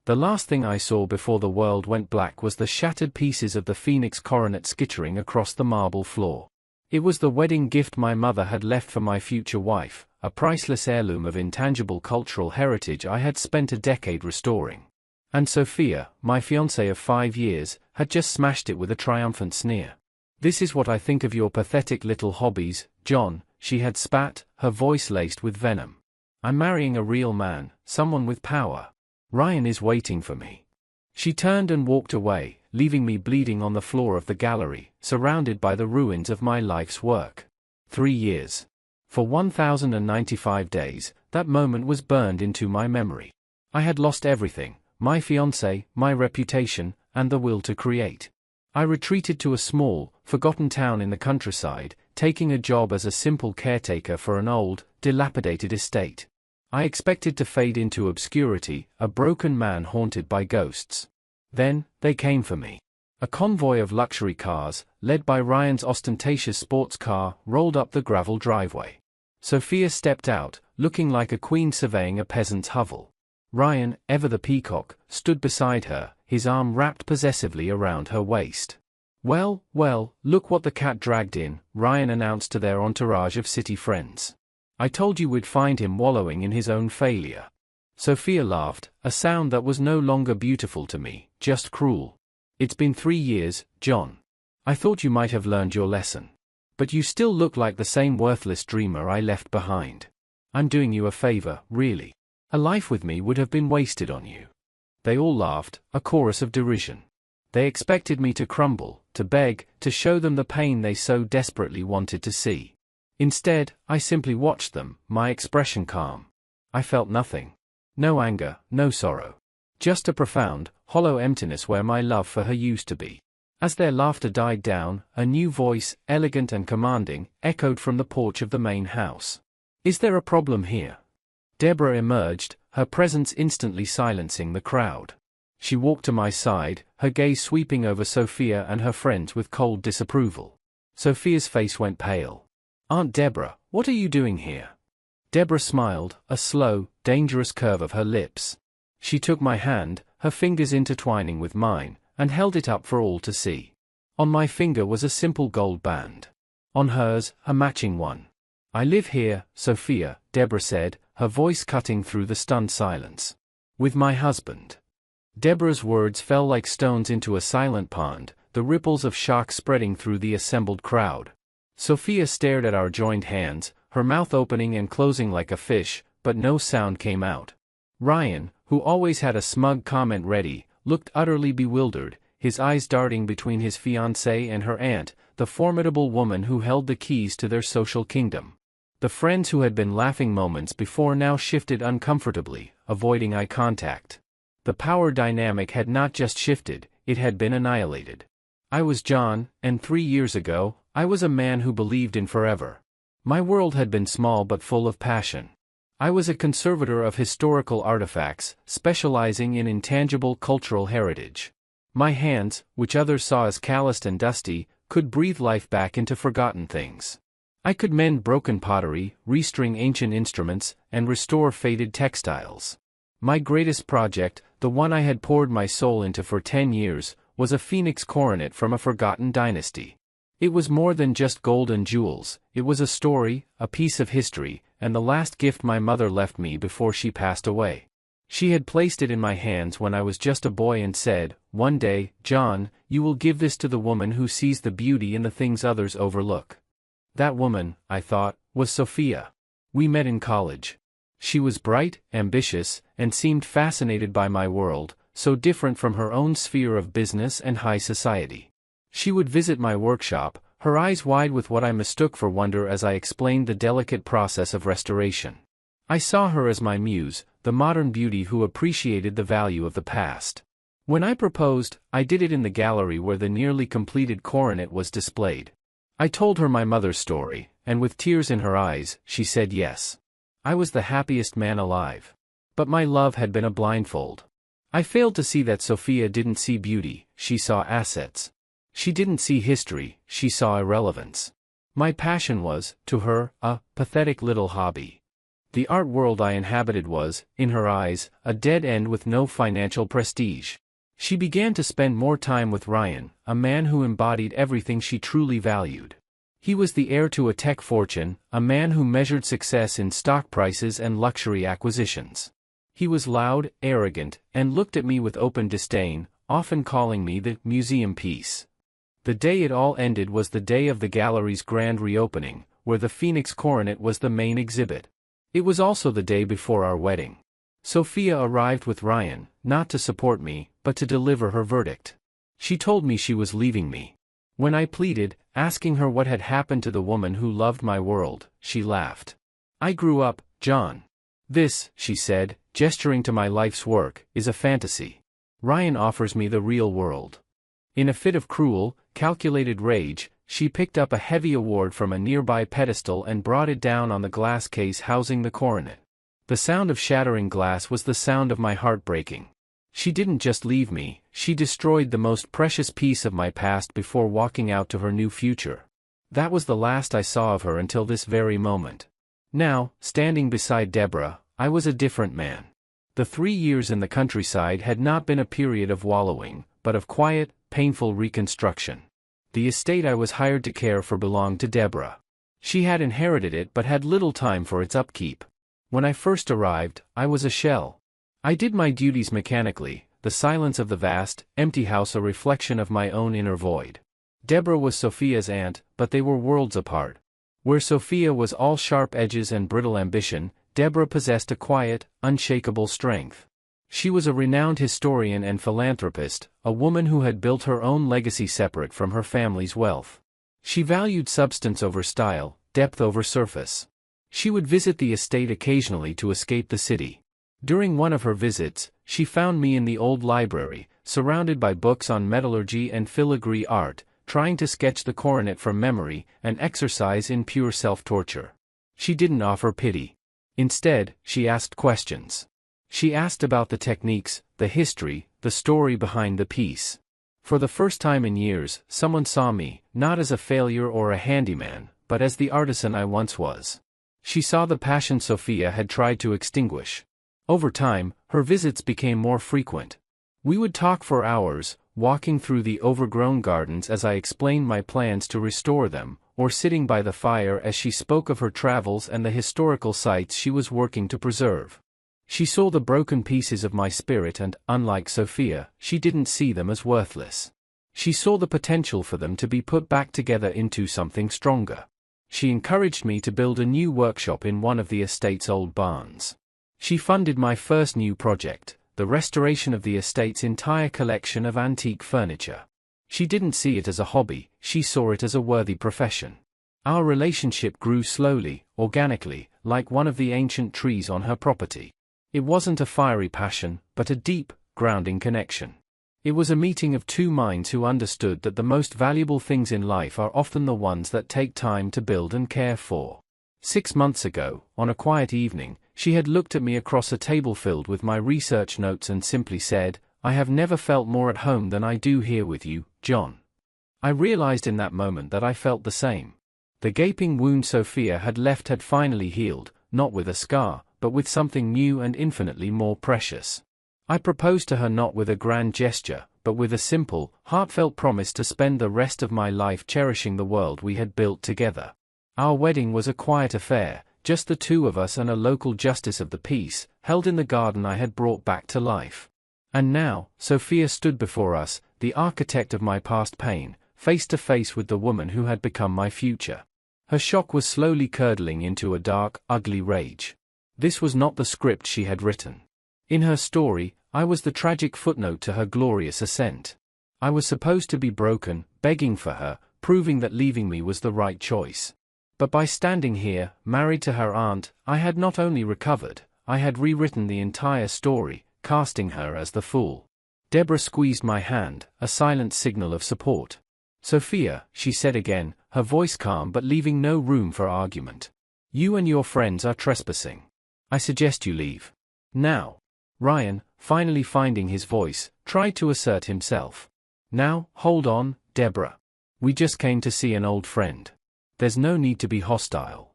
The last thing I saw before the world went black was the shattered pieces of the phoenix coronet skittering across the marble floor. It was the wedding gift my mother had left for my future wife, a priceless heirloom of intangible cultural heritage I had spent a decade restoring. And Sophia, my fiancée of 5 years, had just smashed it with a triumphant sneer. "This is what I think of your pathetic little hobbies, John," she had spat, her voice laced with venom. "I'm marrying a real man, someone with power. Ryan is waiting for me." She turned and walked away, leaving me bleeding on the floor of the gallery, surrounded by the ruins of my life's work. 3 years. For 1095 days, that moment was burned into my memory. I had lost everything, my fiancé, my reputation, and the will to create. I retreated to a small, forgotten town in the countryside, taking a job as a simple caretaker for an old, dilapidated estate. I expected to fade into obscurity, a broken man haunted by ghosts. Then, they came for me. A convoy of luxury cars, led by Ryan's ostentatious sports car, rolled up the gravel driveway. Sophia stepped out, looking like a queen surveying a peasant's hovel. Ryan, ever the peacock, stood beside her, his arm wrapped possessively around her waist. "Well, well, look what the cat dragged in," Ryan announced to their entourage of city friends. "I told you we'd find him wallowing in his own failure." Sophia laughed, a sound that was no longer beautiful to me, just cruel. "It's been 3 years, John. I thought you might have learned your lesson. But you still look like the same worthless dreamer I left behind. I'm doing you a favor, really. A life with me would have been wasted on you." They all laughed, a chorus of derision. They expected me to crumble, to beg, to show them the pain they so desperately wanted to see. Instead, I simply watched them, my expression calm. I felt nothing. No anger, no sorrow. Just a profound, hollow emptiness where my love for her used to be. As their laughter died down, a new voice, elegant and commanding, echoed from the porch of the main house. "Is there a problem here?" Deborah emerged, her presence instantly silencing the crowd. She walked to my side, her gaze sweeping over Sophia and her friends with cold disapproval. Sophia's face went pale. "Aunt Deborah, what are you doing here?" Deborah smiled, a slow, dangerous curve of her lips. She took my hand, her fingers intertwining with mine, and held it up for all to see. On my finger was a simple gold band. On hers, a matching one. "I live here, Sophia," Deborah said, her voice cutting through the stunned silence. "With my husband." Deborah's words fell like stones into a silent pond, the ripples of shock spreading through the assembled crowd. Sophia stared at our joined hands, her mouth opening and closing like a fish, but no sound came out. Ryan, who always had a smug comment ready, looked utterly bewildered, his eyes darting between his fiancée and her aunt, the formidable woman who held the keys to their social kingdom. The friends who had been laughing moments before now shifted uncomfortably, avoiding eye contact. The power dynamic had not just shifted, it had been annihilated. I was John, and 3 years ago, I was a man who believed in forever. My world had been small but full of passion. I was a conservator of historical artifacts, specializing in intangible cultural heritage. My hands, which others saw as calloused and dusty, could breathe life back into forgotten things. I could mend broken pottery, restring ancient instruments, and restore faded textiles. My greatest project, the one I had poured my soul into for 10 years, was a phoenix coronet from a forgotten dynasty. It was more than just gold and jewels, it was a story, a piece of history, and the last gift my mother left me before she passed away. She had placed it in my hands when I was just a boy and said, "One day, John, you will give this to the woman who sees the beauty in the things others overlook." That woman, I thought, was Sophia. We met in college. She was bright, ambitious, and seemed fascinated by my world, so different from her own sphere of business and high society. She would visit my workshop, her eyes wide with what I mistook for wonder as I explained the delicate process of restoration. I saw her as my muse, the modern beauty who appreciated the value of the past. When I proposed, I did it in the gallery where the nearly completed coronet was displayed. I told her my mother's story, and with tears in her eyes, she said yes. I was the happiest man alive. But my love had been a blindfold. I failed to see that Sophia didn't see beauty, she saw assets. She didn't see history, she saw irrelevance. My passion was, to her, a pathetic little hobby. The art world I inhabited was, in her eyes, a dead end with no financial prestige. She began to spend more time with Ryan, a man who embodied everything she truly valued. He was the heir to a tech fortune, a man who measured success in stock prices and luxury acquisitions. He was loud, arrogant, and looked at me with open disdain, often calling me the museum piece. The day it all ended was the day of the gallery's grand reopening, where the Phoenix coronet was the main exhibit. It was also the day before our wedding. Sophia arrived with Ryan, not to support me, but to deliver her verdict. She told me she was leaving me. When I pleaded, asking her what had happened to the woman who loved my world, she laughed. "I grew up, John. This," she said, gesturing to my life's work, "is a fantasy. Ryan offers me the real world." In a fit of cruel, calculated rage, she picked up a heavy award from a nearby pedestal and brought it down on the glass case housing the coronet. The sound of shattering glass was the sound of my heart breaking. She didn't just leave me, she destroyed the most precious piece of my past before walking out to her new future. That was the last I saw of her until this very moment. Now, standing beside Deborah, I was a different man. The 3 years in the countryside had not been a period of wallowing, but of quiet, painful reconstruction. The estate I was hired to care for belonged to Deborah. She had inherited it but had little time for its upkeep. When I first arrived, I was a shell. I did my duties mechanically, the silence of the vast, empty house a reflection of my own inner void. Deborah was Sophia's aunt, but they were worlds apart. Where Sophia was all sharp edges and brittle ambition, Deborah possessed a quiet, unshakable strength. She was a renowned historian and philanthropist, a woman who had built her own legacy separate from her family's wealth. She valued substance over style, depth over surface. She would visit the estate occasionally to escape the city. During one of her visits, she found me in the old library, surrounded by books on metallurgy and filigree art, trying to sketch the coronet from memory, an exercise in pure self-torture. She didn't offer pity. Instead, she asked questions. She asked about the techniques, the history, the story behind the piece. For the first time in years, someone saw me, not as a failure or a handyman, but as the artisan I once was. She saw the passion Sophia had tried to extinguish. Over time, her visits became more frequent. We would talk for hours, walking through the overgrown gardens as I explained my plans to restore them, or sitting by the fire as she spoke of her travels and the historical sites she was working to preserve. She saw the broken pieces of my spirit and, unlike Sophia, she didn't see them as worthless. She saw the potential for them to be put back together into something stronger. She encouraged me to build a new workshop in one of the estate's old barns. She funded my first new project, the restoration of the estate's entire collection of antique furniture. She didn't see it as a hobby, she saw it as a worthy profession. Our relationship grew slowly, organically, like one of the ancient trees on her property. It wasn't a fiery passion, but a deep, grounding connection. It was a meeting of two minds who understood that the most valuable things in life are often the ones that take time to build and care for. 6 months ago, on a quiet evening, she had looked at me across a table filled with my research notes and simply said, "I have never felt more at home than I do here with you, John." I realized in that moment that I felt the same. The gaping wound Sophia had left had finally healed, not with a scar, but with something new and infinitely more precious. I proposed to her not with a grand gesture, but with a simple, heartfelt promise to spend the rest of my life cherishing the world we had built together. Our wedding was a quiet affair, just the two of us and a local justice of the peace, held in the garden I had brought back to life. And now, Sophia stood before us, the architect of my past pain, face to face with the woman who had become my future. Her shock was slowly curdling into a dark, ugly rage. This was not the script she had written. In her story, I was the tragic footnote to her glorious ascent. I was supposed to be broken, begging for her, proving that leaving me was the right choice. But by standing here, married to her aunt, I had not only recovered, I had rewritten the entire story, casting her as the fool. Deborah squeezed my hand, a silent signal of support. "Sophia," she said again, her voice calm but leaving no room for argument. "You and your friends are trespassing. I suggest you leave. Now." Ryan, finally finding his voice, tried to assert himself. "Now, hold on, Deborah. We just came to see an old friend. There's no need to be hostile."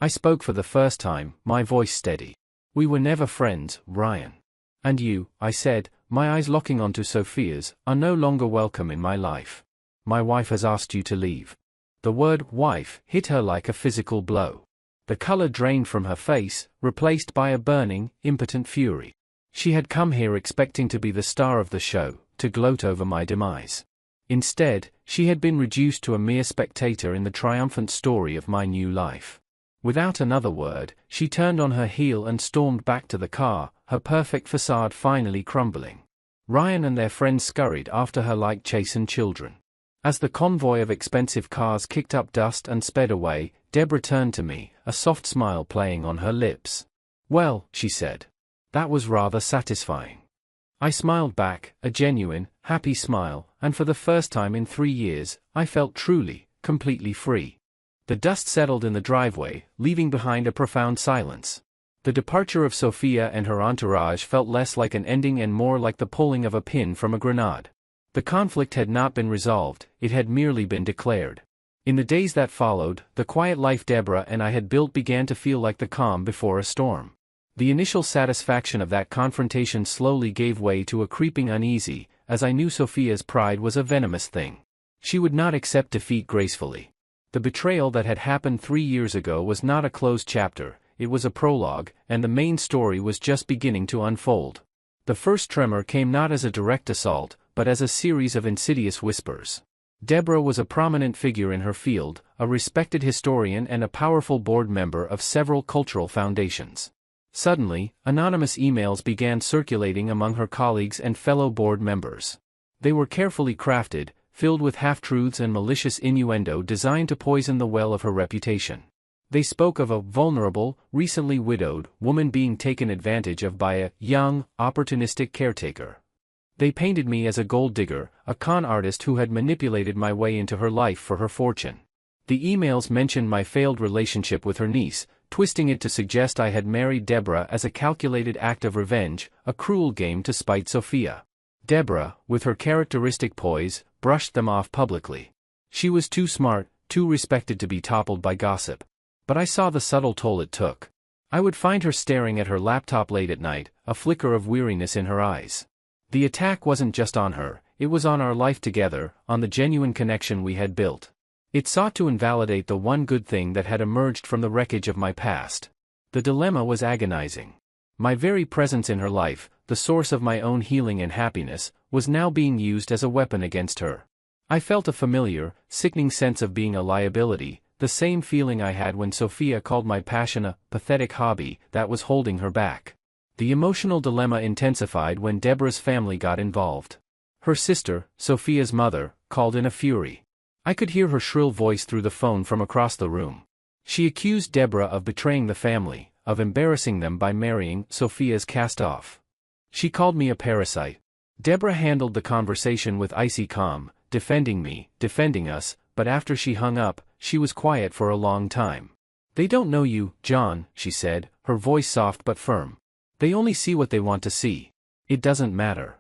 I spoke for the first time, my voice steady. "We were never friends, Ryan. And you," I said, my eyes locking onto Sophia's, "are no longer welcome in my life. My wife has asked you to leave." The word "wife" hit her like a physical blow. The color drained from her face, replaced by a burning, impotent fury. She had come here expecting to be the star of the show, to gloat over my demise. Instead, she had been reduced to a mere spectator in the triumphant story of my new life. Without another word, she turned on her heel and stormed back to the car, her perfect facade finally crumbling. Ryan and their friends scurried after her like chastened children. As the convoy of expensive cars kicked up dust and sped away, Deborah turned to me, a soft smile playing on her lips. "Well," she said. "That was rather satisfying." I smiled back, a genuine, happy smile, and for the first time in 3 years, I felt truly, completely free. The dust settled in the driveway, leaving behind a profound silence. The departure of Sophia and her entourage felt less like an ending and more like the pulling of a pin from a grenade. The conflict had not been resolved, it had merely been declared. In the days that followed, the quiet life Deborah and I had built began to feel like the calm before a storm. The initial satisfaction of that confrontation slowly gave way to a creeping uneasy, as I knew Sophia's pride was a venomous thing. She would not accept defeat gracefully. The betrayal that had happened 3 years ago was not a closed chapter, it was a prologue, and the main story was just beginning to unfold. The first tremor came not as a direct assault, but as a series of insidious whispers. Deborah was a prominent figure in her field, a respected historian and a powerful board member of several cultural foundations. Suddenly, anonymous emails began circulating among her colleagues and fellow board members. They were carefully crafted, filled with half-truths and malicious innuendo designed to poison the well of her reputation. They spoke of a vulnerable, recently widowed woman being taken advantage of by a young, opportunistic caretaker. They painted me as a gold digger, a con artist who had manipulated my way into her life for her fortune. The emails mentioned my failed relationship with her niece, twisting it to suggest I had married Deborah as a calculated act of revenge, a cruel game to spite Sophia. Deborah, with her characteristic poise, brushed them off publicly. She was too smart, too respected to be toppled by gossip. But I saw the subtle toll it took. I would find her staring at her laptop late at night, a flicker of weariness in her eyes. The attack wasn't just on her, it was on our life together, on the genuine connection we had built. It sought to invalidate the one good thing that had emerged from the wreckage of my past. The dilemma was agonizing. My very presence in her life, the source of my own healing and happiness, was now being used as a weapon against her. I felt a familiar, sickening sense of being a liability, the same feeling I had when Sophia called my passion a pathetic hobby that was holding her back. The emotional dilemma intensified when Deborah's family got involved. Her sister, Sophia's mother, called in a fury. I could hear her shrill voice through the phone from across the room. She accused Deborah of betraying the family, of embarrassing them by marrying Sophia's cast-off. She called me a parasite. Deborah handled the conversation with icy calm, defending me, defending us, but after she hung up, she was quiet for a long time. "They don't know you, John," she said, her voice soft but firm. "They only see what they want to see. It doesn't matter."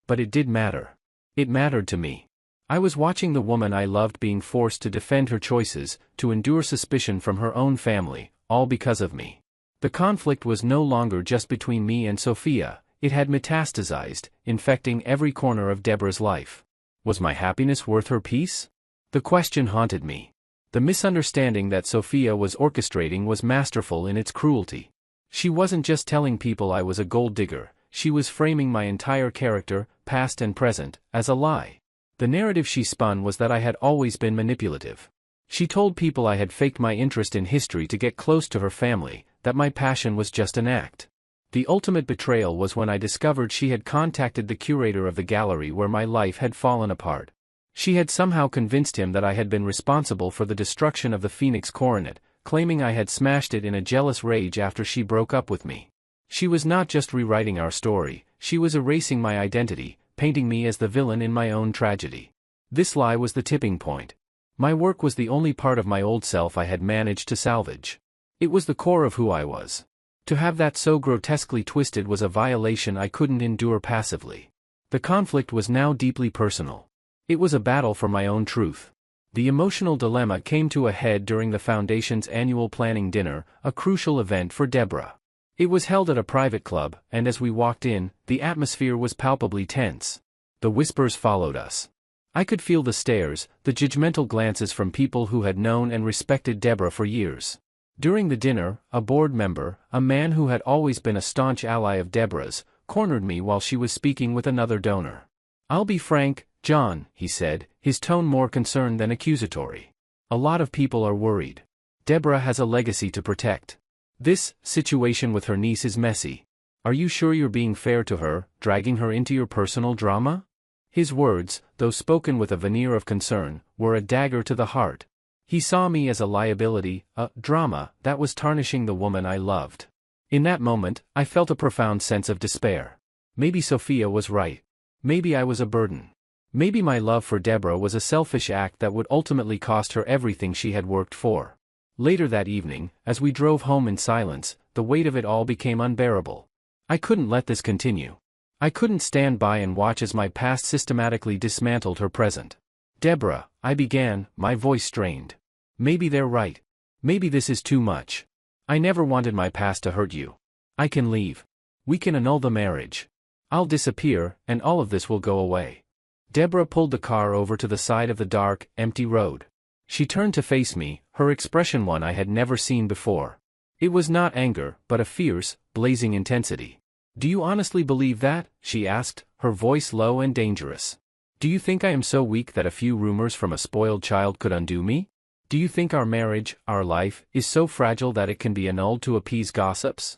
But it did matter. It mattered to me. I was watching the woman I loved being forced to defend her choices, to endure suspicion from her own family, all because of me. The conflict was no longer just between me and Sophia, it had metastasized, infecting every corner of Deborah's life. Was my happiness worth her peace? The question haunted me. The misunderstanding that Sophia was orchestrating was masterful in its cruelty. She wasn't just telling people I was a gold digger, she was framing my entire character, past and present, as a lie. The narrative she spun was that I had always been manipulative. She told people I had faked my interest in history to get close to her family, that my passion was just an act. The ultimate betrayal was when I discovered she had contacted the curator of the gallery where my life had fallen apart. She had somehow convinced him that I had been responsible for the destruction of the Phoenix coronet, claiming I had smashed it in a jealous rage after she broke up with me. She was not just rewriting our story, she was erasing my identity, painting me as the villain in my own tragedy. This lie was the tipping point. My work was the only part of my old self I had managed to salvage. It was the core of who I was. To have that so grotesquely twisted was a violation I couldn't endure passively. The conflict was now deeply personal. It was a battle for my own truth. The emotional dilemma came to a head during the Foundation's annual planning dinner, a crucial event for Deborah. It was held at a private club, and as we walked in, the atmosphere was palpably tense. The whispers followed us. I could feel the stares, the judgmental glances from people who had known and respected Deborah for years. During the dinner, a board member, a man who had always been a staunch ally of Deborah's, cornered me while she was speaking with another donor. "I'll be frank, John," he said, his tone more concerned than accusatory. "A lot of people are worried. Deborah has a legacy to protect. This situation with her niece is messy. Are you sure you're being fair to her, dragging her into your personal drama?" His words, though spoken with a veneer of concern, were a dagger to the heart. He saw me as a liability, a drama that was tarnishing the woman I loved. In that moment, I felt a profound sense of despair. Maybe Sophia was right. Maybe I was a burden. Maybe my love for Deborah was a selfish act that would ultimately cost her everything she had worked for. Later that evening, as we drove home in silence, the weight of it all became unbearable. I couldn't let this continue. I couldn't stand by and watch as my past systematically dismantled her present. "Deborah," I began, my voice strained. "Maybe they're right. Maybe this is too much. I never wanted my past to hurt you. I can leave. We can annul the marriage. I'll disappear, and all of this will go away." Deborah pulled the car over to the side of the dark, empty road. She turned to face me, her expression one I had never seen before. It was not anger, but a fierce, blazing intensity. "Do you honestly believe that?" she asked, her voice low and dangerous. "Do you think I am so weak that a few rumors from a spoiled child could undo me? Do you think our marriage, our life, is so fragile that it can be annulled to appease gossips?"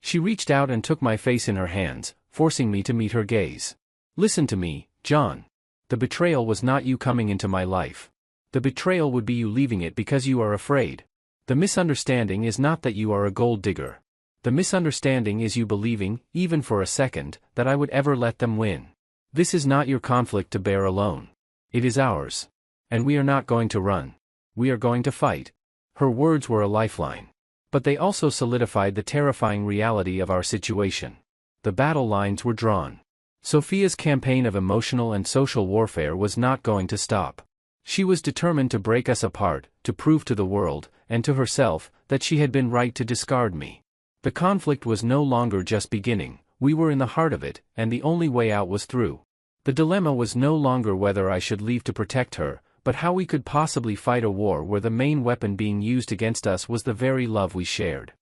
She reached out and took my face in her hands, forcing me to meet her gaze. "Listen to me, John. The betrayal was not you coming into my life. The betrayal would be you leaving it because you are afraid. The misunderstanding is not that you are a gold digger. The misunderstanding is you believing, even for a second, that I would ever let them win. This is not your conflict to bear alone. It is ours. And we are not going to run. We are going to fight." Her words were a lifeline. But they also solidified the terrifying reality of our situation. The battle lines were drawn. Sophia's campaign of emotional and social warfare was not going to stop. She was determined to break us apart, to prove to the world, and to herself, that she had been right to discard me. The conflict was no longer just beginning, we were in the heart of it, and the only way out was through. The dilemma was no longer whether I should leave to protect her, but how we could possibly fight a war where the main weapon being used against us was the very love we shared.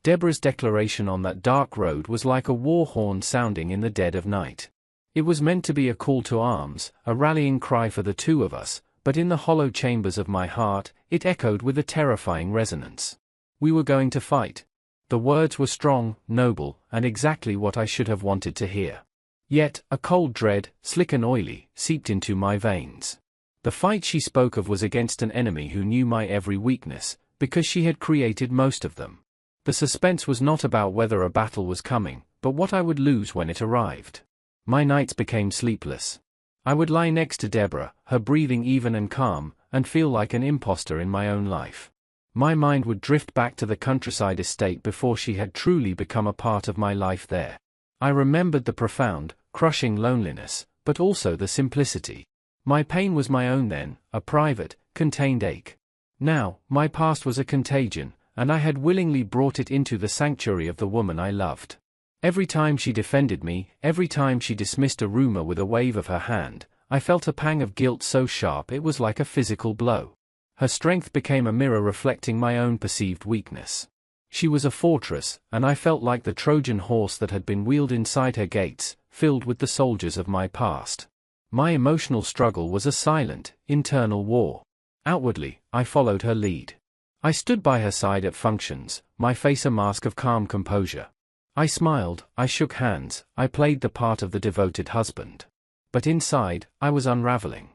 Deborah's declaration on that dark road was like a war horn sounding in the dead of night. It was meant to be a call to arms, a rallying cry for the two of us, but in the hollow chambers of my heart, it echoed with a terrifying resonance. We were going to fight. The words were strong, noble, and exactly what I should have wanted to hear. Yet, a cold dread, slick and oily, seeped into my veins. The fight she spoke of was against an enemy who knew my every weakness, because she had created most of them. The suspense was not about whether a battle was coming, but what I would lose when it arrived. My nights became sleepless. I would lie next to Deborah, her breathing even and calm, and feel like an imposter in my own life. My mind would drift back to the countryside estate before she had truly become a part of my life there. I remembered the profound, crushing loneliness, but also the simplicity. My pain was my own then, a private, contained ache. Now, my past was a contagion, and I had willingly brought it into the sanctuary of the woman I loved. Every time she defended me, every time she dismissed a rumor with a wave of her hand, I felt a pang of guilt so sharp it was like a physical blow. Her strength became a mirror reflecting my own perceived weakness. She was a fortress, and I felt like the Trojan horse that had been wheeled inside her gates, filled with the soldiers of my past. My emotional struggle was a silent, internal war. Outwardly, I followed her lead. I stood by her side at functions, my face a mask of calm composure. I smiled, I shook hands, I played the part of the devoted husband. But inside, I was unraveling.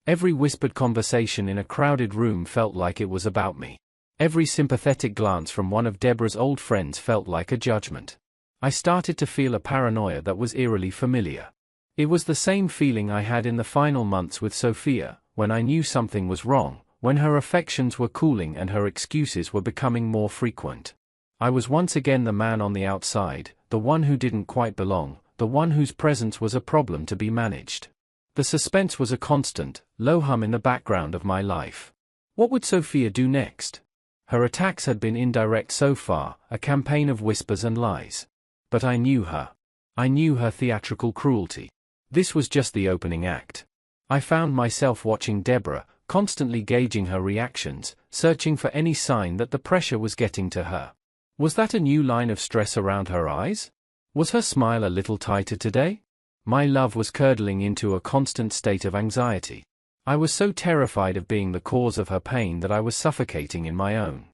Every whispered conversation in a crowded room felt like it was about me. Every sympathetic glance from one of Deborah's old friends felt like a judgment. I started to feel a paranoia that was eerily familiar. It was the same feeling I had in the final months with Sophia, when I knew something was wrong, when her affections were cooling and her excuses were becoming more frequent. I was once again the man on the outside, the one who didn't quite belong, the one whose presence was a problem to be managed. The The suspense was a constant, low hum in the background of my life. What would Sophia do next? Her attacks had been indirect so far, a campaign of whispers and lies. But I knew her. I knew her theatrical cruelty. This was just the opening act. I found myself watching Deborah, constantly gauging her reactions, searching for any sign that the pressure was getting to her. Was that a new line of stress around her eyes? Was her smile a little tighter today? My love was curdling into a constant state of anxiety. I was so terrified of being the cause of her pain that I was suffocating in my own.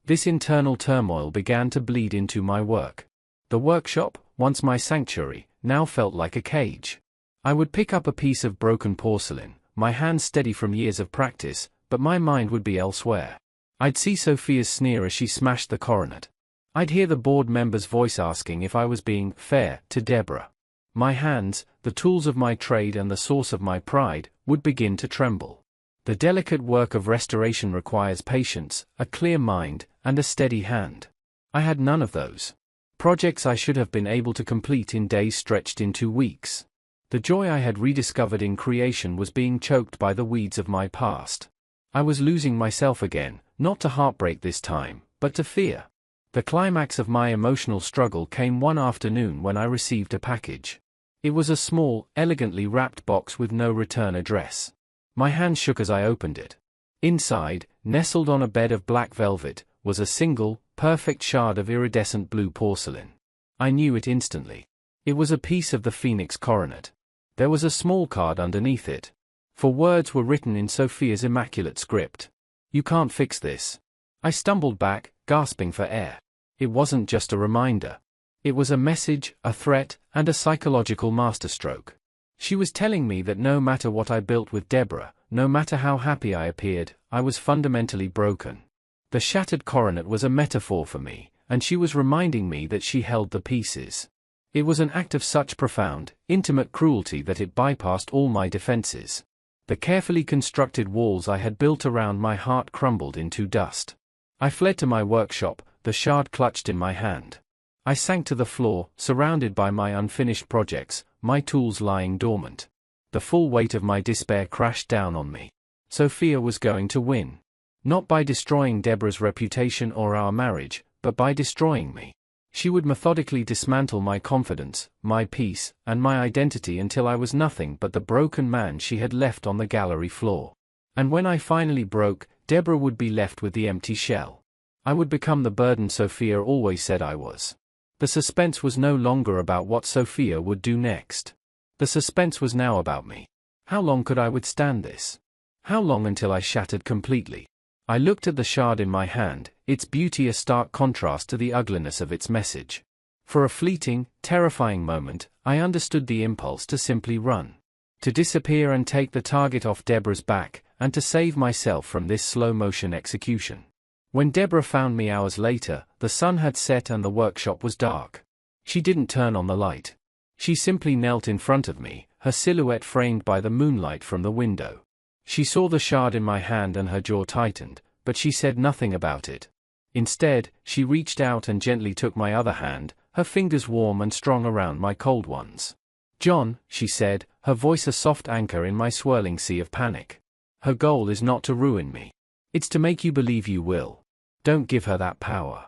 This internal turmoil began to bleed into my work. The workshop, once my sanctuary, now felt like a cage. I would pick up a piece of broken porcelain, my hands steady from years of practice, but my mind would be elsewhere. I'd see Sophia's sneer as she smashed the coronet. I'd hear the board member's voice asking if I was being fair to Deborah. My hands, the tools of my trade and the source of my pride, would begin to tremble. The delicate work of restoration requires patience, a clear mind, and a steady hand. I had none of those. Projects I should have been able to complete in days stretched into weeks. The joy I had rediscovered in creation was being choked by the weeds of my past. I was losing myself again, not to heartbreak this time, but to fear. The climax of my emotional struggle came one afternoon when I received a package. It was a small, elegantly wrapped box with no return address. My hand shook as I opened it. Inside, nestled on a bed of black velvet, was a single, perfect shard of iridescent blue porcelain. I knew it instantly. It was a piece of the Phoenix coronet. There was a small card underneath it. For words were written in Sophia's immaculate script. "You can't fix this." I stumbled back, gasping for air. It wasn't just a reminder. It was a message, a threat, and a psychological masterstroke. She was telling me that no matter what I built with Deborah, no matter how happy I appeared, I was fundamentally broken. The shattered coronet was a metaphor for me, and she was reminding me that she held the pieces. It was an act of such profound, intimate cruelty that it bypassed all my defenses. The carefully constructed walls I had built around my heart crumbled into dust. I fled to my workshop, the shard clutched in my hand. I sank to the floor, surrounded by my unfinished projects, my tools lying dormant. The full weight of my despair crashed down on me. Sophia was going to win. Not by destroying Deborah's reputation or our marriage, but by destroying me. She would methodically dismantle my confidence, my peace, and my identity until I was nothing but the broken man she had left on the gallery floor. And when I finally broke, Deborah would be left with the empty shell. I would become the burden Sophia always said I was. The suspense was no longer about what Sophia would do next. The suspense was now about me. How long could I withstand this? How long until I shattered completely? I looked at the shard in my hand, its beauty a stark contrast to the ugliness of its message. For a fleeting, terrifying moment, I understood the impulse to simply run. To disappear and take the target off Deborah's back, and to save myself from this slow-motion execution. When Deborah found me hours later, the sun had set and the workshop was dark. She didn't turn on the light. She simply knelt in front of me, her silhouette framed by the moonlight from the window. She saw the shard in my hand and her jaw tightened, but she said nothing about it. Instead, she reached out and gently took my other hand, her fingers warm and strong around my cold ones. "John," she said, her voice a soft anchor in my swirling sea of panic. "Her goal is not to ruin me. It's to make you believe you will. Don't give her that power."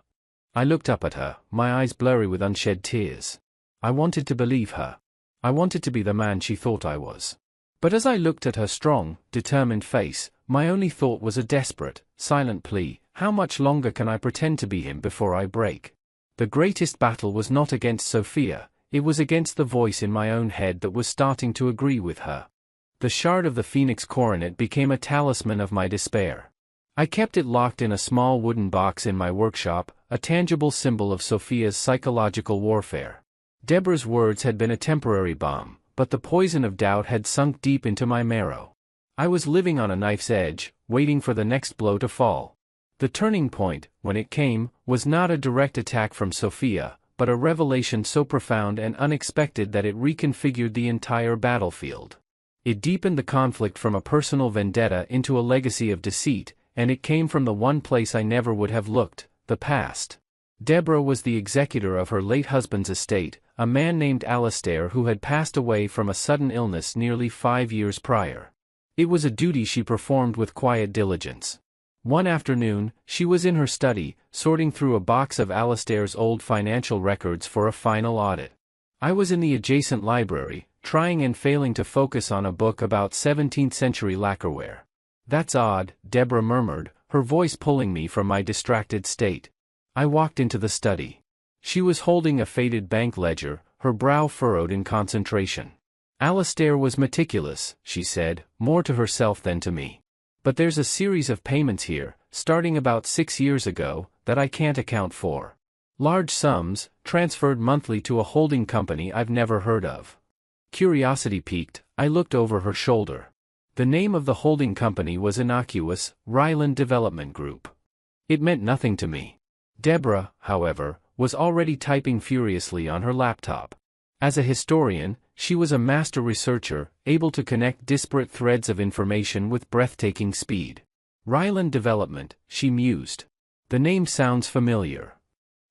I looked up at her, my eyes blurry with unshed tears. I wanted to believe her. I wanted to be the man she thought I was. But as I looked at her strong, determined face, my only thought was a desperate, silent plea: how much longer can I pretend to be him before I break? The greatest battle was not against Sophia, it was against the voice in my own head that was starting to agree with her. The shard of the Phoenix coronet became a talisman of my despair. I kept it locked in a small wooden box in my workshop, a tangible symbol of Sophia's psychological warfare. Deborah's words had been a temporary balm, but the poison of doubt had sunk deep into my marrow. I was living on a knife's edge, waiting for the next blow to fall. The turning point, when it came, was not a direct attack from Sophia, but a revelation so profound and unexpected that it reconfigured the entire battlefield. It deepened the conflict from a personal vendetta into a legacy of deceit, and it came from the one place I never would have looked, the past. Deborah was the executor of her late husband's estate, a man named Alastair who had passed away from a sudden illness nearly 5 years prior. It was a duty she performed with quiet diligence. One afternoon, she was in her study, sorting through a box of Alastair's old financial records for a final audit. I was in the adjacent library, trying and failing to focus on a book about 17th-century lacquerware. "That's odd," Deborah murmured, her voice pulling me from my distracted state. I walked into the study. She was holding a faded bank ledger, her brow furrowed in concentration. "Alastair was meticulous," she said, more to herself than to me. "But there's a series of payments here, starting about 6 years ago, that I can't account for. Large sums, transferred monthly to a holding company I've never heard of." Curiosity piqued, I looked over her shoulder. The name of the holding company was innocuous, Ryland Development Group. It meant nothing to me. Deborah, however, was already typing furiously on her laptop. As a historian, she was a master researcher, able to connect disparate threads of information with breathtaking speed. Ryland Development, she mused. The name sounds familiar.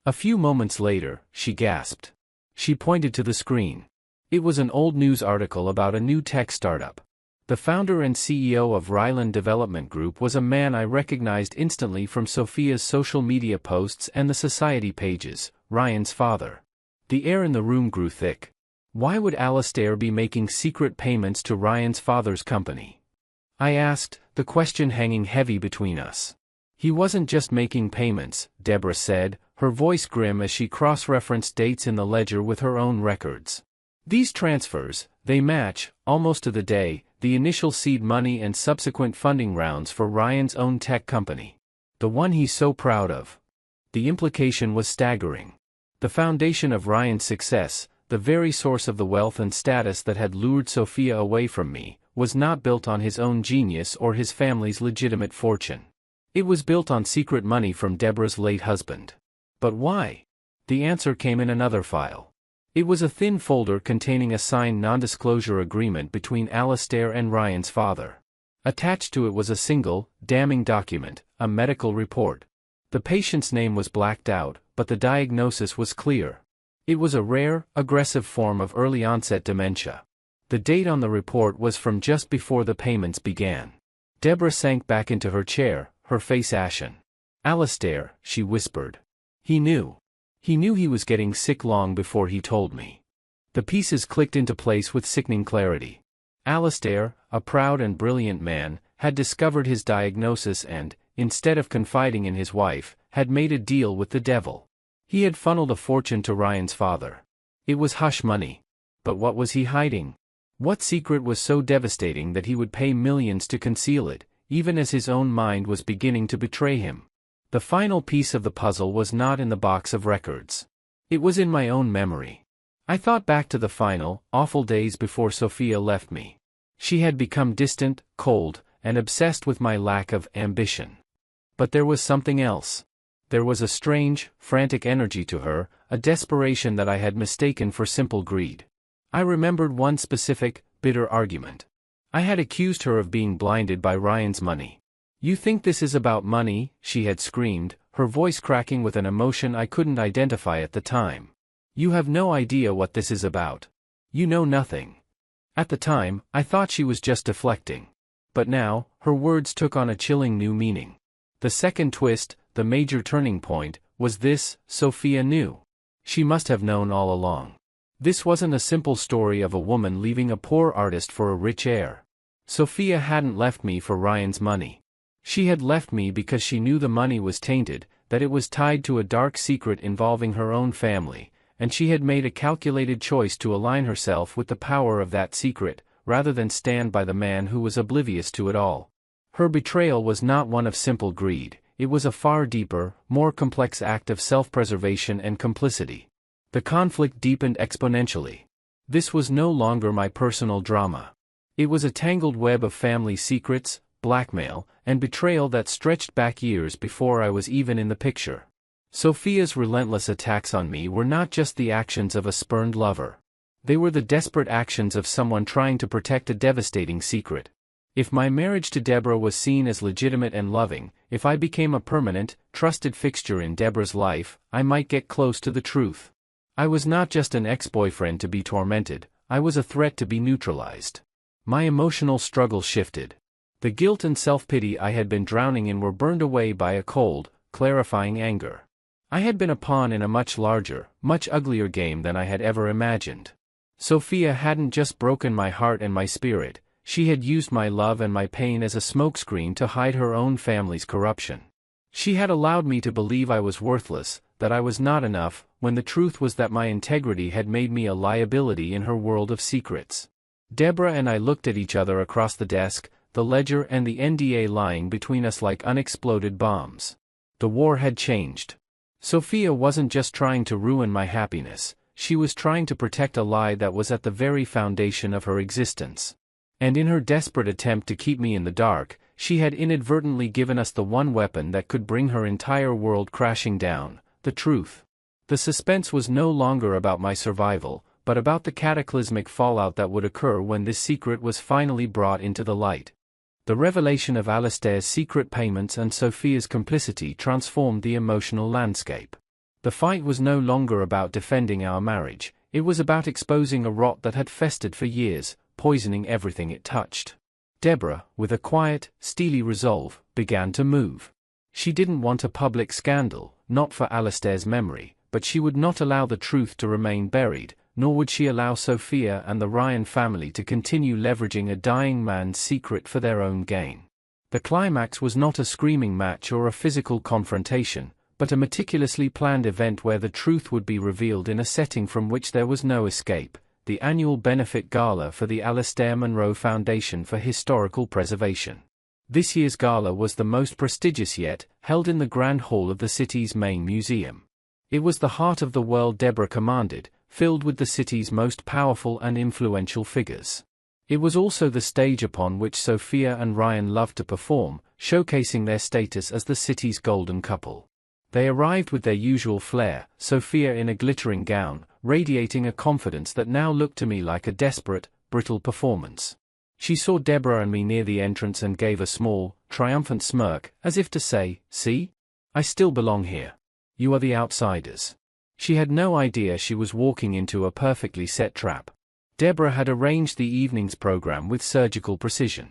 A few moments later, she gasped. She pointed to the screen. It was an old news article about a new tech startup. The founder and CEO of Ryland Development Group was a man I recognized instantly from Sophia's social media posts and the society pages, Ryan's father. The air in the room grew thick. Why would Alastair be making secret payments to Ryan's father's company? I asked, the question hanging heavy between us. "He wasn't just making payments," Deborah said, her voice grim as she cross-referenced dates in the ledger with her own records. "These transfers, they match, almost to the day, the initial seed money and subsequent funding rounds for Ryan's own tech company. The one he's so proud of." The implication was staggering. The foundation of Ryan's success, the very source of the wealth and status that had lured Sophia away from me, was not built on his own genius or his family's legitimate fortune. It was built on secret money from Deborah's late husband. But why? The answer came in another file. It was a thin folder containing a signed non-disclosure agreement between Alastair and Ryan's father. Attached to it was a single, damning document, a medical report. The patient's name was blacked out, but the diagnosis was clear. It was a rare, aggressive form of early-onset dementia. The date on the report was from just before the payments began. Deborah sank back into her chair, her face ashen. "Alastair," she whispered. "He knew. He knew he was getting sick long before he told me." The pieces clicked into place with sickening clarity. Alastair, a proud and brilliant man, had discovered his diagnosis and, instead of confiding in his wife, had made a deal with the devil. He had funneled a fortune to Ryan's father. It was hush money. But what was he hiding? What secret was so devastating that he would pay millions to conceal it, even as his own mind was beginning to betray him? The final piece of the puzzle was not in the box of records. It was in my own memory. I thought back to the final, awful days before Sophia left me. She had become distant, cold, and obsessed with my lack of ambition. But there was something else. There was a strange, frantic energy to her, a desperation that I had mistaken for simple greed. I remembered one specific, bitter argument. I had accused her of being blinded by Ryan's money. "You think this is about money?" she had screamed, her voice cracking with an emotion I couldn't identify at the time. "You have no idea what this is about. You know nothing." At the time, I thought she was just deflecting. But now, her words took on a chilling new meaning. The second twist, the major turning point, was this: Sophia knew. She must have known all along. This wasn't a simple story of a woman leaving a poor artist for a rich heir. Sophia hadn't left me for Ryan's money. She had left me because she knew the money was tainted, that it was tied to a dark secret involving her own family, and she had made a calculated choice to align herself with the power of that secret, rather than stand by the man who was oblivious to it all. Her betrayal was not one of simple greed, it was a far deeper, more complex act of self-preservation and complicity. The conflict deepened exponentially. This was no longer my personal drama. It was a tangled web of family secrets, blackmail, and betrayal that stretched back years before I was even in the picture. Sophia's relentless attacks on me were not just the actions of a spurned lover. They were the desperate actions of someone trying to protect a devastating secret. If my marriage to Deborah was seen as legitimate and loving, if I became a permanent, trusted fixture in Deborah's life, I might get close to the truth. I was not just an ex-boyfriend to be tormented, I was a threat to be neutralized. My emotional struggle shifted. The guilt and self-pity I had been drowning in were burned away by a cold, clarifying anger. I had been a pawn in a much larger, much uglier game than I had ever imagined. Sophia hadn't just broken my heart and my spirit, she had used my love and my pain as a smokescreen to hide her own family's corruption. She had allowed me to believe I was worthless, that I was not enough, when the truth was that my integrity had made me a liability in her world of secrets. Deborah and I looked at each other across the desk, the ledger and the NDA lying between us like unexploded bombs. The war had changed. Sophia wasn't just trying to ruin my happiness, she was trying to protect a lie that was at the very foundation of her existence. And in her desperate attempt to keep me in the dark, she had inadvertently given us the one weapon that could bring her entire world crashing down, the truth. The suspense was no longer about my survival, but about the cataclysmic fallout that would occur when this secret was finally brought into the light. The revelation of Alistair's secret payments and Sophia's complicity transformed the emotional landscape. The fight was no longer about defending our marriage, it was about exposing a rot that had festered for years, poisoning everything it touched. Deborah, with a quiet, steely resolve, began to move. She didn't want a public scandal, not for Alistair's memory, but she would not allow the truth to remain buried, nor would she allow Sophia and the Ryan family to continue leveraging a dying man's secret for their own gain. The climax was not a screaming match or a physical confrontation, but a meticulously planned event where the truth would be revealed in a setting from which there was no escape, the annual benefit gala for the Alistair Munro Foundation for Historical Preservation. This year's gala was the most prestigious yet, held in the Grand Hall of the city's main museum. It was the heart of the world Deborah commanded, filled with the city's most powerful and influential figures. It was also the stage upon which Sophia and Ryan loved to perform, showcasing their status as the city's golden couple. They arrived with their usual flair, Sophia in a glittering gown, radiating a confidence that now looked to me like a desperate, brittle performance. She saw Deborah and me near the entrance and gave a small, triumphant smirk, as if to say, "See? I still belong here. You are the outsiders." She had no idea she was walking into a perfectly set trap. Deborah had arranged the evening's program with surgical precision.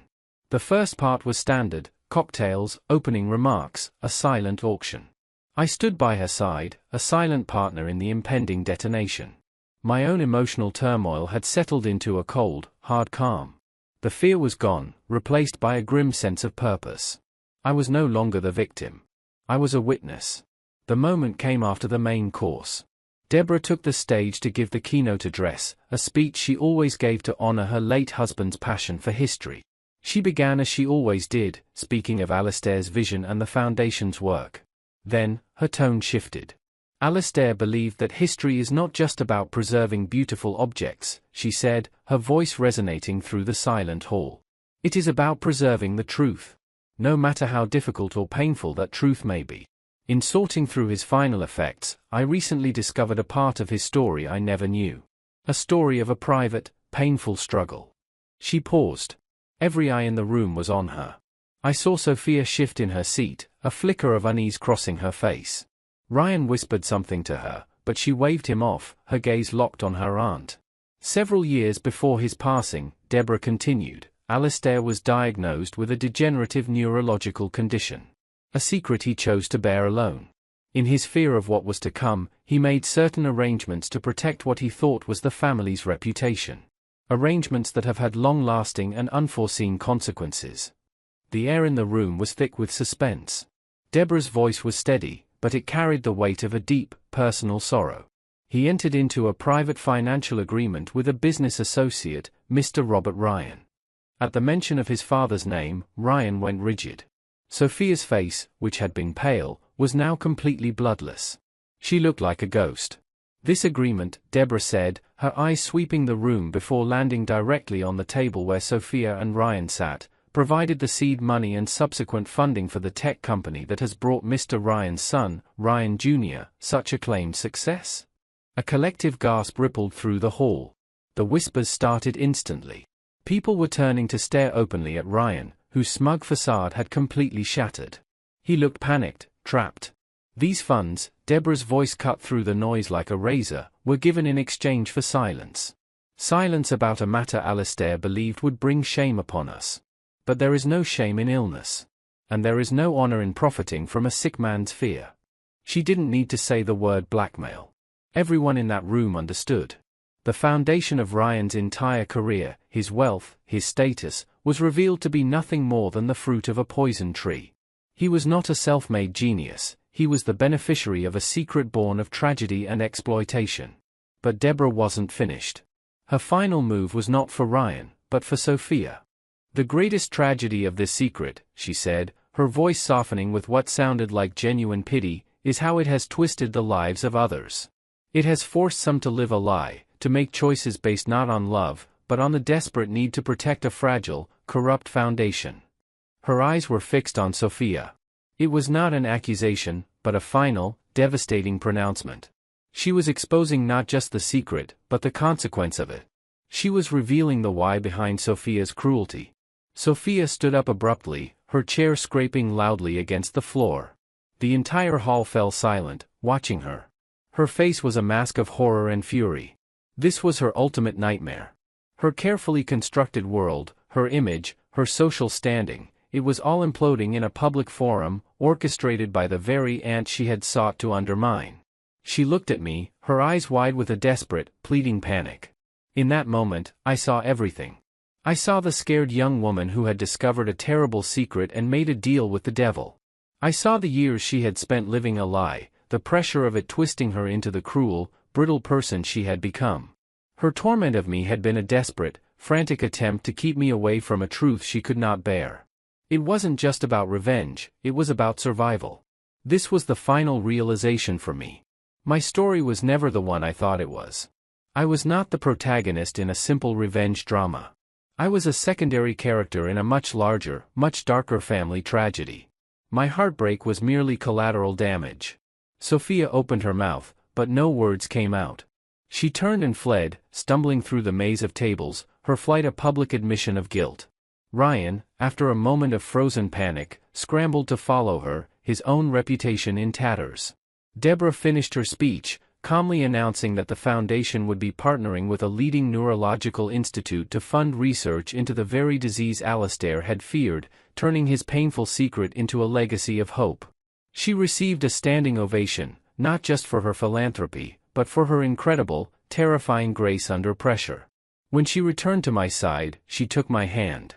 The first part was standard, cocktails, opening remarks, a silent auction. I stood by her side, a silent partner in the impending detonation. My own emotional turmoil had settled into a cold, hard calm. The fear was gone, replaced by a grim sense of purpose. I was no longer the victim. I was a witness. The moment came after the main course. Deborah took the stage to give the keynote address, a speech she always gave to honor her late husband's passion for history. She began as she always did, speaking of Alistair's vision and the Foundation's work. Then, her tone shifted. Alistair believed that history is not just about preserving beautiful objects, she said, her voice resonating through the silent hall. It is about preserving the truth. No matter how difficult or painful that truth may be. In sorting through his final effects, I recently discovered a part of his story I never knew. A story of a private, painful struggle. She paused. Every eye in the room was on her. I saw Sophia shift in her seat, a flicker of unease crossing her face. Ryan whispered something to her, but she waved him off, her gaze locked on her aunt. Several years before his passing, Deborah continued, Alistair was diagnosed with a degenerative neurological condition. A secret he chose to bear alone. In his fear of what was to come, he made certain arrangements to protect what he thought was the family's reputation. Arrangements that have had long-lasting and unforeseen consequences. The air in the room was thick with suspense. Deborah's voice was steady, but it carried the weight of a deep, personal sorrow. He entered into a private financial agreement with a business associate, Mr. Robert Ryan. At the mention of his father's name, Ryan went rigid. Sophia's face, which had been pale, was now completely bloodless. She looked like a ghost. This agreement, Deborah said, her eyes sweeping the room before landing directly on the table where Sophia and Ryan sat, provided the seed money and subsequent funding for the tech company that has brought Mr. Ryan's son, Ryan Jr., such acclaimed success. A collective gasp rippled through the hall. The whispers started instantly. People were turning to stare openly at Ryan, whose smug facade had completely shattered. He looked panicked, trapped. These funds, Deborah's voice cut through the noise like a razor, were given in exchange for silence. Silence about a matter Alistair believed would bring shame upon us. But there is no shame in illness. And there is no honor in profiting from a sick man's fear. She didn't need to say the word blackmail. Everyone in that room understood. The foundation of Ryan's entire career, his wealth, his status, was revealed to be nothing more than the fruit of a poison tree. He was not a self-made genius, he was the beneficiary of a secret born of tragedy and exploitation. But Deborah wasn't finished. Her final move was not for Ryan, but for Sophia. "The greatest tragedy of this secret," she said, her voice softening with what sounded like genuine pity, "is how it has twisted the lives of others. It has forced some to live a lie, to make choices based not on love, but on the desperate need to protect a fragile, corrupt foundation." Her eyes were fixed on Sophia. It was not an accusation, but a final, devastating pronouncement. She was exposing not just the secret, but the consequence of it. She was revealing the why behind Sophia's cruelty. Sophia stood up abruptly, her chair scraping loudly against the floor. The entire hall fell silent, watching her. Her face was a mask of horror and fury. This was her ultimate nightmare. Her carefully constructed world, her image, her social standing, it was all imploding in a public forum, orchestrated by the very ant she had sought to undermine. She looked at me, her eyes wide with a desperate, pleading panic. In that moment, I saw everything. I saw the scared young woman who had discovered a terrible secret and made a deal with the devil. I saw the years she had spent living a lie, the pressure of it twisting her into the cruel, brittle person she had become. Her torment of me had been a desperate, frantic attempt to keep me away from a truth she could not bear. It wasn't just about revenge, it was about survival. This was the final realization for me. My story was never the one I thought it was. I was not the protagonist in a simple revenge drama. I was a secondary character in a much larger, much darker family tragedy. My heartbreak was merely collateral damage. Sophia opened her mouth, but no words came out. She turned and fled, stumbling through the maze of tables, her flight a public admission of guilt. Ryan, after a moment of frozen panic, scrambled to follow her, his own reputation in tatters. Deborah finished her speech, calmly announcing that the foundation would be partnering with a leading neurological institute to fund research into the very disease Alistair had feared, turning his painful secret into a legacy of hope. She received a standing ovation, not just for her philanthropy, but for her incredible, terrifying grace under pressure. When she returned to my side, she took my hand.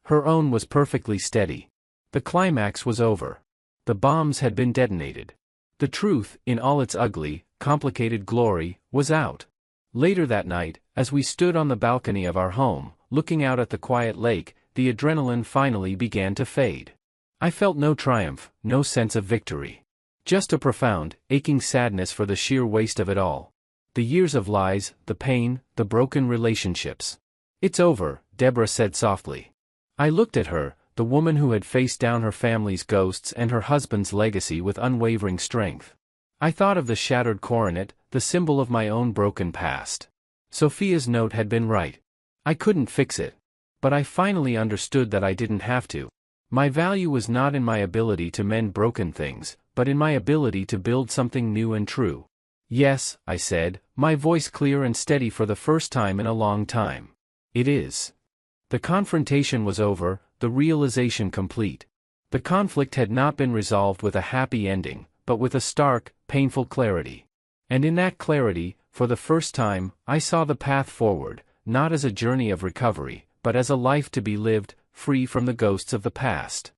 Her own was perfectly steady. The climax was over. The bombs had been detonated. The truth, in all its ugly, complicated glory, was out. Later that night, as we stood on the balcony of our home, looking out at the quiet lake, the adrenaline finally began to fade. I felt no triumph, no sense of victory. Just a profound, aching sadness for the sheer waste of it all. The years of lies, the pain, the broken relationships. "It's over," Deborah said softly. I looked at her, the woman who had faced down her family's ghosts and her husband's legacy with unwavering strength. I thought of the shattered coronet, the symbol of my own broken past. Sophia's note had been right. I couldn't fix it. But I finally understood that I didn't have to. My value was not in my ability to mend broken things, but in my ability to build something new and true. "Yes," I said, my voice clear and steady for the first time in a long time. "It is." The confrontation was over, the realization complete. The conflict had not been resolved with a happy ending, but with a stark, painful clarity. And in that clarity, for the first time, I saw the path forward, not as a journey of recovery, but as a life to be lived, free from the ghosts of the past.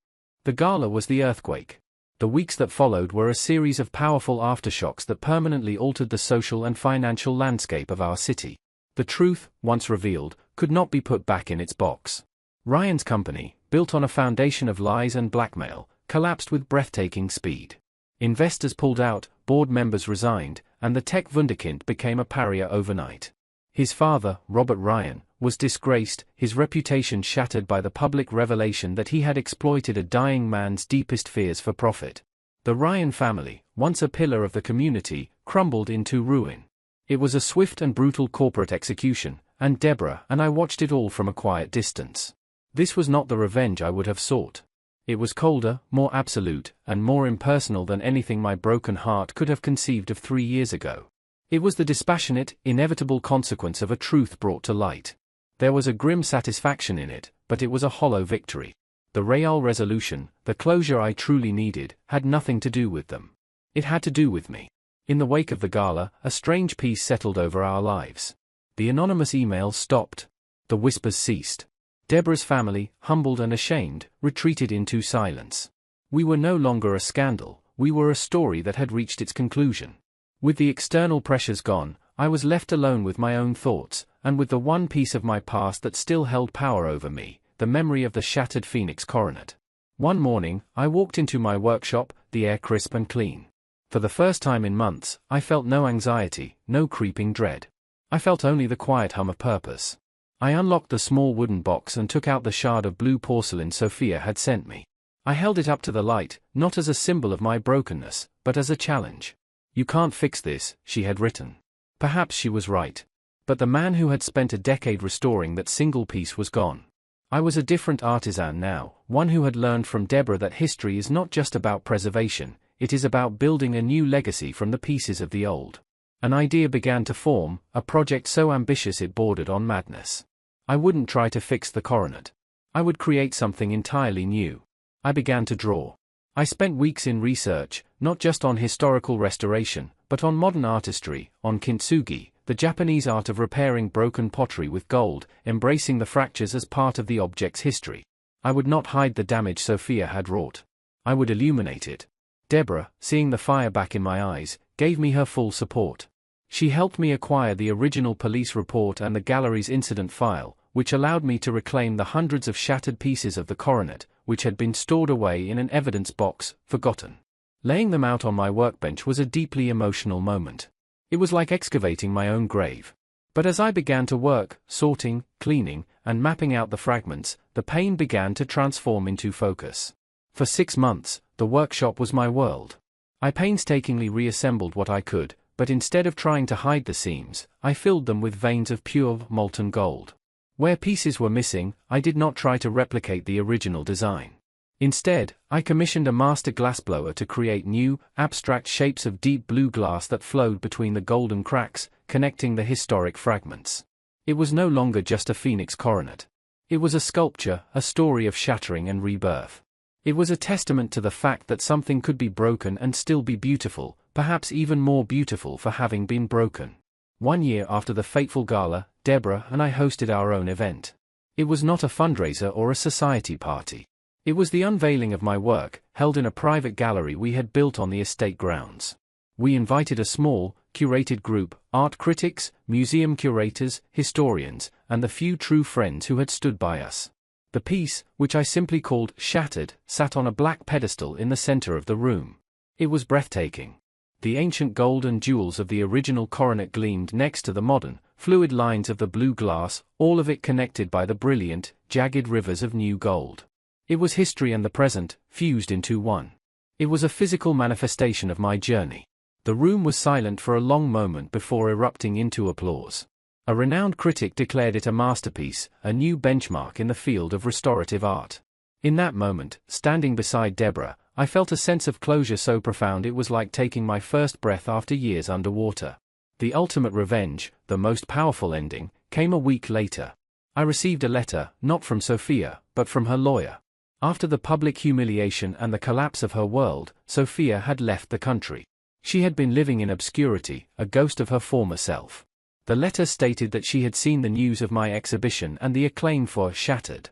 The gala was the earthquake. The weeks that followed were a series of powerful aftershocks that permanently altered the social and financial landscape of our city. The truth, once revealed, could not be put back in its box. Ryan's company, built on a foundation of lies and blackmail, collapsed with breathtaking speed. Investors pulled out, board members resigned, and the tech wunderkind became a pariah overnight. His father, Robert Ryan, was disgraced, his reputation shattered by the public revelation that he had exploited a dying man's deepest fears for profit. The Ryan family, once a pillar of the community, crumbled into ruin. It was a swift and brutal corporate execution, and Deborah and I watched it all from a quiet distance. This was not the revenge I would have sought. It was colder, more absolute, and more impersonal than anything my broken heart could have conceived of 3 years ago. It was the dispassionate, inevitable consequence of a truth brought to light. There was a grim satisfaction in it, but it was a hollow victory. The Betrayal resolution, the closure I truly needed, had nothing to do with them. It had to do with me. In the wake of the gala, a strange peace settled over our lives. The anonymous emails stopped. The whispers ceased. Deborah's family, humbled and ashamed, retreated into silence. We were no longer a scandal, we were a story that had reached its conclusion. With the external pressures gone, I was left alone with my own thoughts, and with the one piece of my past that still held power over me, the memory of the shattered Phoenix coronet. One morning, I walked into my workshop, the air crisp and clean. For the first time in months, I felt no anxiety, no creeping dread. I felt only the quiet hum of purpose. I unlocked the small wooden box and took out the shard of blue porcelain Sophia had sent me. I held it up to the light, not as a symbol of my brokenness, but as a challenge. "You can't fix this," she had written. Perhaps she was right. But the man who had spent a decade restoring that single piece was gone. I was a different artisan now, one who had learned from Deborah that history is not just about preservation, it is about building a new legacy from the pieces of the old. An idea began to form, a project so ambitious it bordered on madness. I wouldn't try to fix the coronet. I would create something entirely new. I began to draw. I spent weeks in research, not just on historical restoration, but on modern artistry, on kintsugi, the Japanese art of repairing broken pottery with gold, embracing the fractures as part of the object's history. I would not hide the damage Sophia had wrought. I would illuminate it. Deborah, seeing the fire back in my eyes, gave me her full support. She helped me acquire the original police report and the gallery's incident file, which allowed me to reclaim the hundreds of shattered pieces of the coronet, which had been stored away in an evidence box, forgotten. Laying them out on my workbench was a deeply emotional moment. It was like excavating my own grave. But as I began to work, sorting, cleaning, and mapping out the fragments, the pain began to transform into focus. For 6 months, the workshop was my world. I painstakingly reassembled what I could, but instead of trying to hide the seams, I filled them with veins of pure, molten gold. Where pieces were missing, I did not try to replicate the original design. Instead, I commissioned a master glassblower to create new, abstract shapes of deep blue glass that flowed between the golden cracks, connecting the historic fragments. It was no longer just a phoenix coronet. It was a sculpture, a story of shattering and rebirth. It was a testament to the fact that something could be broken and still be beautiful, perhaps even more beautiful for having been broken. 1 year after the fateful gala, Deborah and I hosted our own event. It was not a fundraiser or a society party. It was the unveiling of my work, held in a private gallery we had built on the estate grounds. We invited a small, curated group, art critics, museum curators, historians, and the few true friends who had stood by us. The piece, which I simply called Shattered, sat on a black pedestal in the center of the room. It was breathtaking. The ancient gold and jewels of the original coronet gleamed next to the modern, fluid lines of the blue glass, all of it connected by the brilliant, jagged rivers of new gold. It was history and the present, fused into one. It was a physical manifestation of my journey. The room was silent for a long moment before erupting into applause. A renowned critic declared it a masterpiece, a new benchmark in the field of restorative art. In that moment, standing beside Deborah, I felt a sense of closure so profound it was like taking my first breath after years underwater. The ultimate revenge, the most powerful ending, came a week later. I received a letter, not from Sophia, but from her lawyer. After the public humiliation and the collapse of her world, Sophia had left the country. She had been living in obscurity, a ghost of her former self. The letter stated that she had seen the news of my exhibition and the acclaim for Shattered.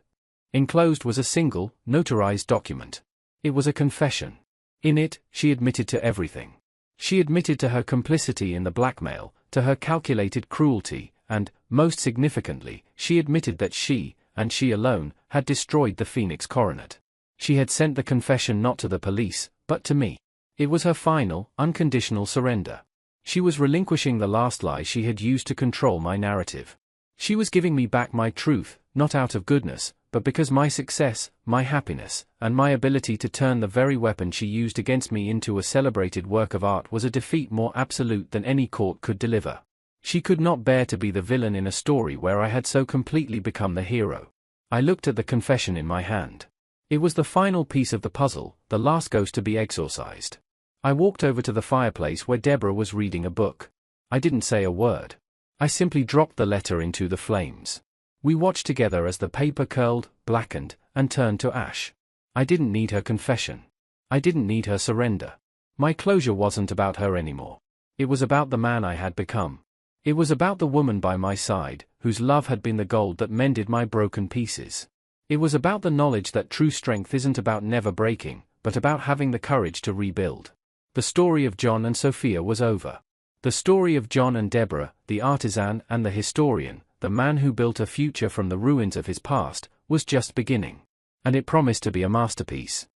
Enclosed was a single, notarized document. It was a confession. In it, she admitted to everything. She admitted to her complicity in the blackmail, to her calculated cruelty, and, most significantly, she admitted that she, and she alone, had destroyed the Phoenix coronet. She had sent the confession not to the police, but to me. It was her final, unconditional surrender. She was relinquishing the last lie she had used to control my narrative. She was giving me back my truth, not out of goodness, but because my success, my happiness, and my ability to turn the very weapon she used against me into a celebrated work of art was a defeat more absolute than any court could deliver. She could not bear to be the villain in a story where I had so completely become the hero. I looked at the confession in my hand. It was the final piece of the puzzle, the last ghost to be exorcised. I walked over to the fireplace where Deborah was reading a book. I didn't say a word. I simply dropped the letter into the flames. We watched together as the paper curled, blackened, and turned to ash. I didn't need her confession. I didn't need her surrender. My closure wasn't about her anymore. It was about the man I had become. It was about the woman by my side, whose love had been the gold that mended my broken pieces. It was about the knowledge that true strength isn't about never breaking, but about having the courage to rebuild. The story of John and Sophia was over. The story of John and Deborah, the artisan and the historian, the man who built a future from the ruins of his past, was just beginning. And it promised to be a masterpiece.